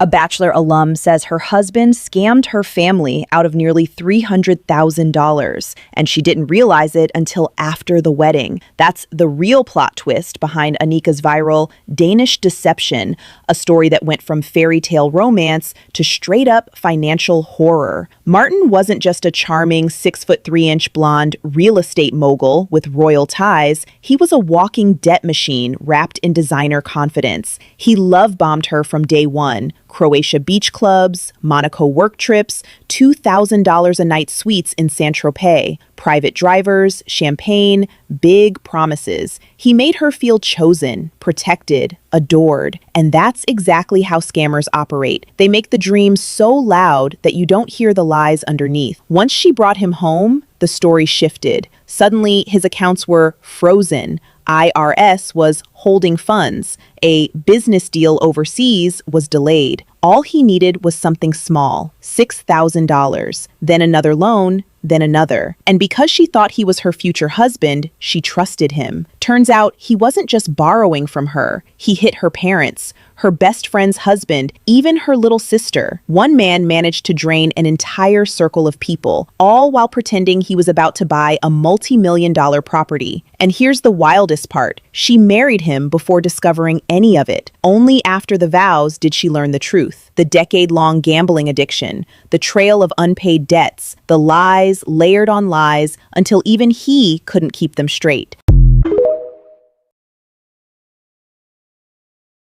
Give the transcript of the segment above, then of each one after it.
A Bachelor alum says her husband scammed her family out of nearly $300,000, and she didn't realize it until after the wedding. That's the real plot twist behind Anika's viral Danish deception, a story that went from fairy tale romance to straight up financial horror. Martin wasn't just a charming 6'3" blonde real estate mogul with royal ties. He was a walking debt machine wrapped in designer confidence. He love bombed her from day one. Croatia beach clubs, Monaco work trips, $2,000 a night suites in Saint-Tropez, private drivers, champagne, big promises. He made her feel chosen, protected, adored. And that's exactly how scammers operate. They make the dream so loud that you don't hear the lies underneath. Once she brought him home, the story shifted. Suddenly, his accounts were frozen. IRS was holding funds. A business deal overseas was delayed. All he needed was something small, $6,000, then another loan, then another. And because she thought he was her future husband, she trusted him. Turns out he wasn't just borrowing from her. He hit her parents, her best friend's husband, even her little sister. One man managed to drain an entire circle of people, all while pretending he was about to buy a multi-million-dollar property. And here's the wildest part. She married him before discovering any of it. Only after the vows did she learn the truth. The decade-long gambling addiction, the trail of unpaid debts, the lies layered on lies until even he couldn't keep them straight.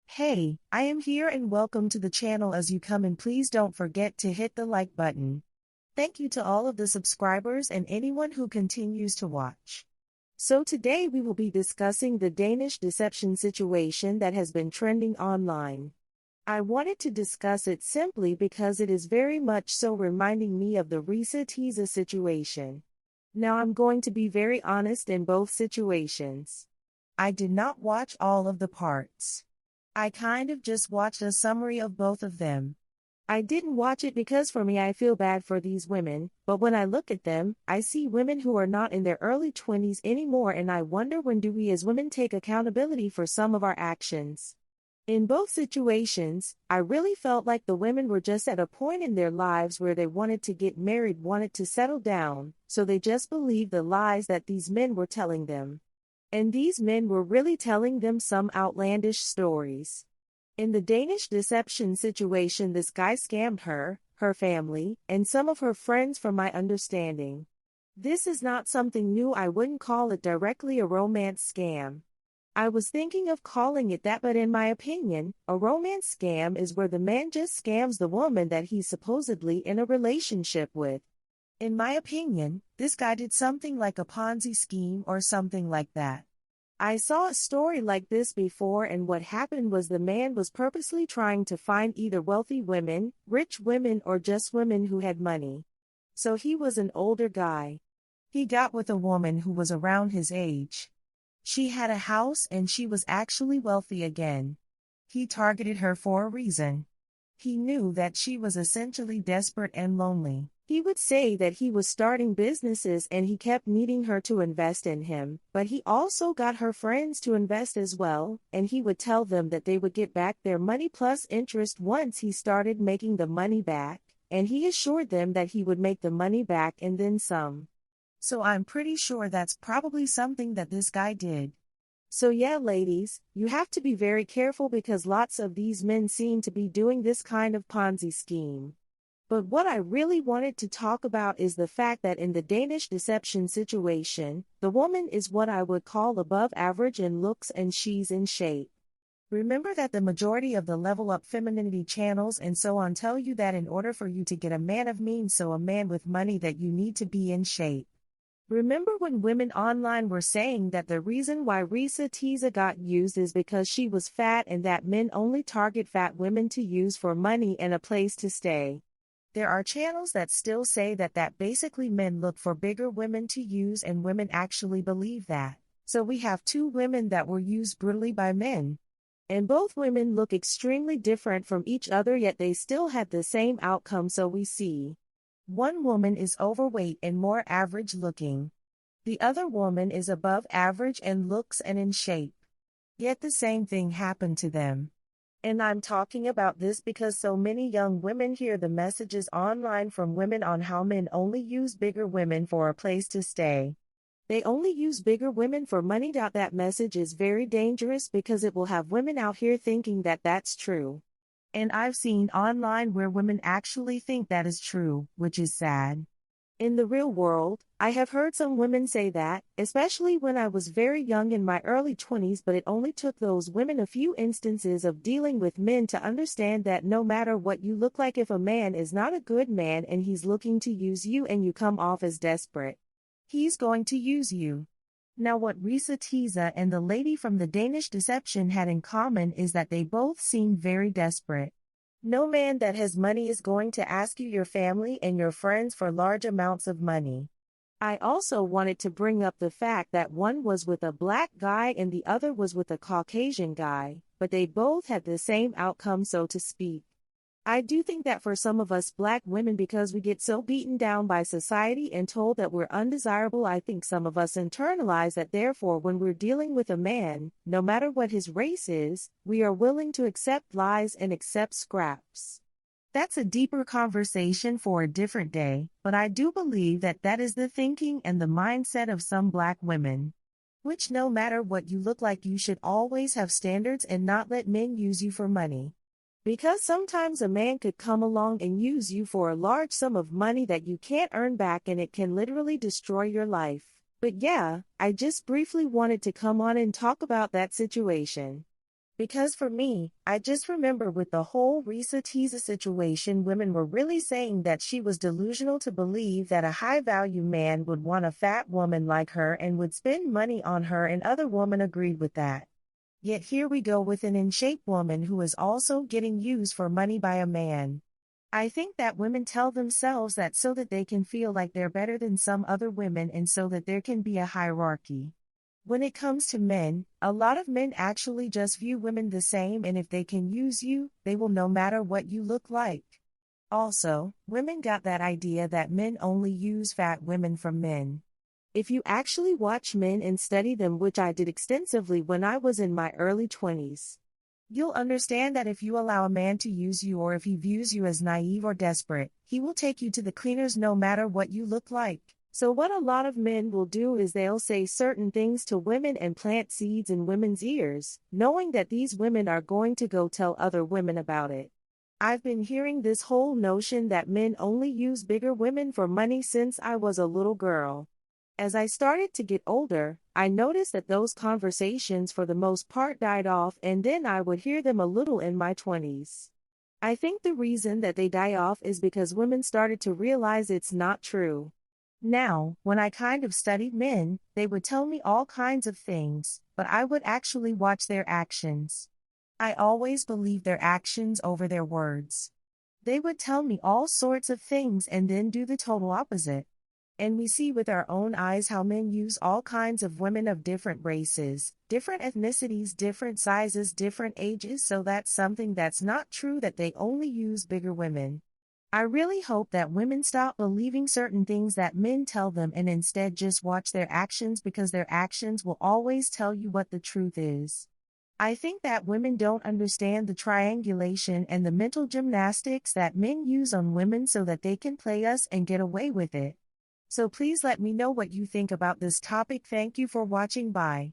Hey, I am here and welcome to the channel. As you come in, please don't forget to hit the like button. Thank you to all of the subscribers and anyone who continues to watch. So today we will be discussing the Danish deception situation that has been trending online. I wanted to discuss it simply because it is very much so reminding me of the Reesa Teesa situation. Now I'm going to be very honest in both situations. I did not watch all of the parts. I kind of just watched a summary of both of them. I didn't watch it because for me I feel bad for these women, but when I look at them, I see women who are not in their early 20s anymore, and I wonder, when do we as women take accountability for some of our actions? In both situations, I really felt like the women were just at a point in their lives where they wanted to get married, wanted to settle down, so they just believed the lies that these men were telling them. And these men were really telling them some outlandish stories. In the Danish deception situation, this guy scammed her, her family, and some of her friends, from my understanding. This is not something new. I wouldn't call it directly a romance scam. I was thinking of calling it that, but in my opinion, a romance scam is where the man just scams the woman that he's supposedly in a relationship with. In my opinion, this guy did something like a Ponzi scheme or something like that. I saw a story like this before, and what happened was the man was purposely trying to find either wealthy women, rich women, or just women who had money. So he was an older guy. He got with a woman who was around his age. She had a house and she was actually wealthy again. He targeted her for a reason. He knew that she was essentially desperate and lonely. He would say that he was starting businesses and he kept needing her to invest in him, but he also got her friends to invest as well, and he would tell them that they would get back their money plus interest once he started making the money back, and he assured them that he would make the money back and then some. So I'm pretty sure that's probably something that this guy did. So yeah, ladies, you have to be very careful because lots of these men seem to be doing this kind of Ponzi scheme. But what I really wanted to talk about is the fact that in the Danish deception situation, the woman is what I would call above average in looks and she's in shape. Remember that the majority of the level up femininity channels and so on tell you that in order for you to get a man of means, so a man with money, that you need to be in shape. Remember when women online were saying that the reason why Reesa Teesa got used is because she was fat and that men only target fat women to use for money and a place to stay? There are channels that still say that basically men look for bigger women to use, and women actually believe that. So we have two women that were used brutally by men. And both women look extremely different from each other, yet they still had the same outcome. So we see one woman is overweight and more average looking. The other woman is above average and looks and in shape. Yet the same thing happened to them. And I'm talking about this because so many young women hear the messages online from women on how men only use bigger women for a place to stay. They only use bigger women for money. That message is very dangerous because it will have women out here thinking that that's true. And I've seen online where women actually think that is true, which is sad. In the real world, I have heard some women say that, especially when I was very young in my early 20s, but it only took those women a few instances of dealing with men to understand that no matter what you look like, if a man is not a good man and he's looking to use you and you come off as desperate, he's going to use you. Now what Reesa, Teesa, and the lady from the Danish deception had in common is that they both seemed very desperate. No man that has money is going to ask you, your family, and your friends for large amounts of money. I also wanted to bring up the fact that one was with a black guy and the other was with a Caucasian guy, but they both had the same outcome, so to speak. I do think that for some of us black women, because we get so beaten down by society and told that we're undesirable, I think some of us internalize that. Therefore, when we're dealing with a man, no matter what his race is, we are willing to accept lies and accept scraps. That's a deeper conversation for a different day, but I do believe that that is the thinking and the mindset of some black women. Which, no matter what you look like, you should always have standards and not let men use you for money. Because sometimes a man could come along and use you for a large sum of money that you can't earn back, and it can literally destroy your life. But yeah, I just briefly wanted to come on and talk about that situation. Because for me, I just remember with the whole Reesa Teesa situation, women were really saying that she was delusional to believe that a high-value man would want a fat woman like her and would spend money on her, and other women agreed with that. Yet here we go with an in-shape woman who is also getting used for money by a man. I think that women tell themselves that so that they can feel like they're better than some other women and so that there can be a hierarchy. When it comes to men, a lot of men actually just view women the same, and if they can use you, they will, no matter what you look like. Also, women got that idea that men only use fat women from men. If you actually watch men and study them, which I did extensively when I was in my early 20s, you'll understand that if you allow a man to use you, or if he views you as naive or desperate, he will take you to the cleaners no matter what you look like. So what a lot of men will do is they'll say certain things to women and plant seeds in women's ears, knowing that these women are going to go tell other women about it. I've been hearing this whole notion that men only use bigger women for money since I was a little girl. As I started to get older, I noticed that those conversations for the most part died off, and then I would hear them a little in my 20s. I think the reason that they die off is because women started to realize it's not true. Now, when I kind of studied men, they would tell me all kinds of things, but I would actually watch their actions. I always believed their actions over their words. They would tell me all sorts of things and then do the total opposite. And we see with our own eyes how men use all kinds of women of different races, different ethnicities, different sizes, different ages, so that's something that's not true that they only use bigger women. I really hope that women stop believing certain things that men tell them and instead just watch their actions, because their actions will always tell you what the truth is. I think that women don't understand the triangulation and the mental gymnastics that men use on women so that they can play us and get away with it. So please let me know what you think about this topic. Thank you for watching. Bye.